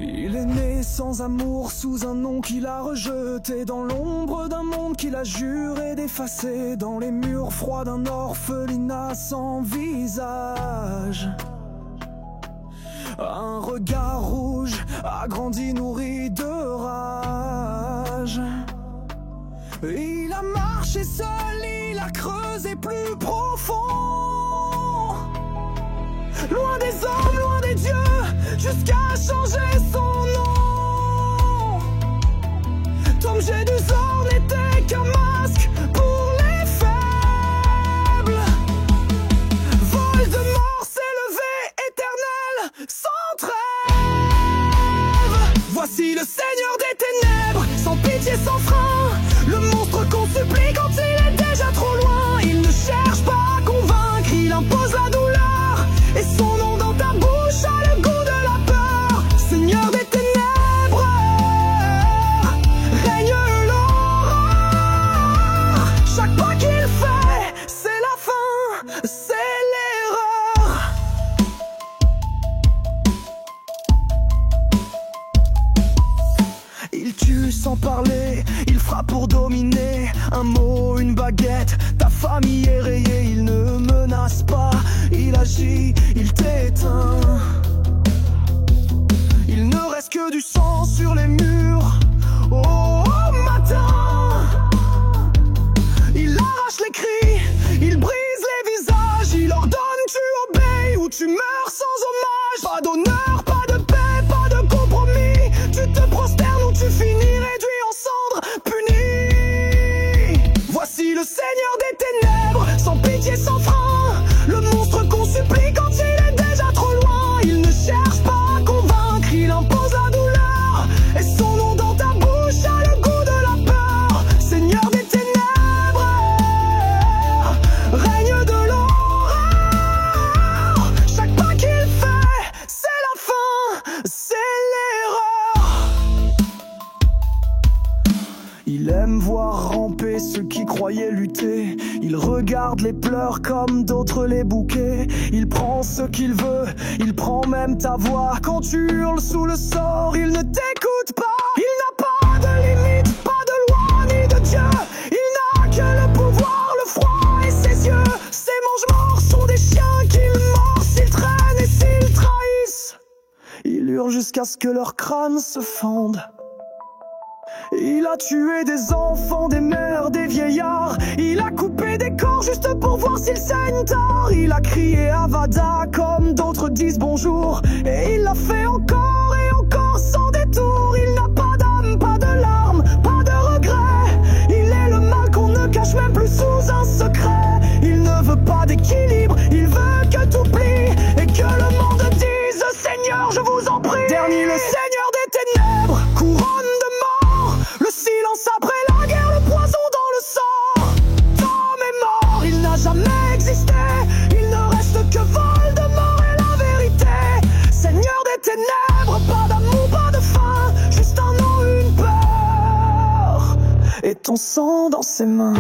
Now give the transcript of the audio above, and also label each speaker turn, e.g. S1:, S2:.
S1: Il est né sans amour, sous un nom qu'il a rejeté, dans l'ombre d'un monde qu'il a juré d'effacer, dans les murs froids d'un orphelinat sans visage. Un regard rouge a grandi nourri de rage. Il a marché seul, il a creusé plus profond, loin des hommes, loin des dieux, jusqu'à changer son nom. Tom Jedusor n'était qu'un masque pour les faibles. Voldemort s'est levé, éternel, sans trêve. Voici le Seigneur des ténèbres, sans pitié, sans frein, le monstre qu'on supplie quand il est déjà trop loin. Il ne cherche pas à convaincre, il impose la douleur, et son nom dans ta bouche a le goût de la peur. Seigneur des ténèbres, règne l'horreur. Chaque pas qu'il fait, c'est la fin, c'est l'erreur. Il tue sans parler, il frappe pour dominer. Un mot, une baguette, ta famille est rayée. Il ne menace pas, il agit, il t'éteint. Il ne reste que du sang sur les murs. Au matin, il arrache les cris, il brise les visages. Il ordonne, tu obéis ou tu meurs sans hommage. Pas d'honneur, pas de paix, pas de compromis. Tu te prosternes ou tu finis réduit en cendres, puni. Voici le Seigneur des ténèbres, sans pitié, sans frein, le monstre qu'on supplie quand il est déjà trop loin. Il ne cherche pas à convaincre, il impose la douleur, et son nom dans ta bouche a le goût de la peur. Seigneur des ténèbres, règne de l'horreur. Chaque pas qu'il fait, c'est la fin, c'est l'erreur. Il aime voir ramper ceux qui croyaient lutter. Il regarde les pleurs comme d'autres les bouquets. Il prend ce qu'il veut, il prend même ta voix. Quand tu hurles sous le sort, il ne t'écoute pas. Il n'a pas de limite, pas de loi ni de Dieu. Il n'a que le pouvoir, le froid et ses yeux. Ses mange-morts sont des chiens qu'il mord s'ils traînent et s'ils trahissent. Il hurle jusqu'à ce que leur crâne se fende. Il a tué des enfants, des mères, des vieillards. Il a coupé des corps juste pour voir s'ils saignent tard. Il a crié Avada comme d'autres disent bonjour. Et il l'a fait encore et encore sans détour. Il n'a pas d'âme, pas de larmes, pas de regrets. Il est le mal qu'on ne cache même plus sous un secret. Il ne veut pas d'équilibre, il veut que tout plie, et que le monde dise Seigneur, je vous en prie. Dernier le Seigneur des ténèbres, couronne de mort, le silence après la guerre, le poison dans le sang. Tom est mort, il n'a jamais existé. Il ne reste que Voldemort et la vérité. Seigneur des ténèbres, pas d'amour, pas de fin, juste un nom, une peur, et ton sang dans ses mains.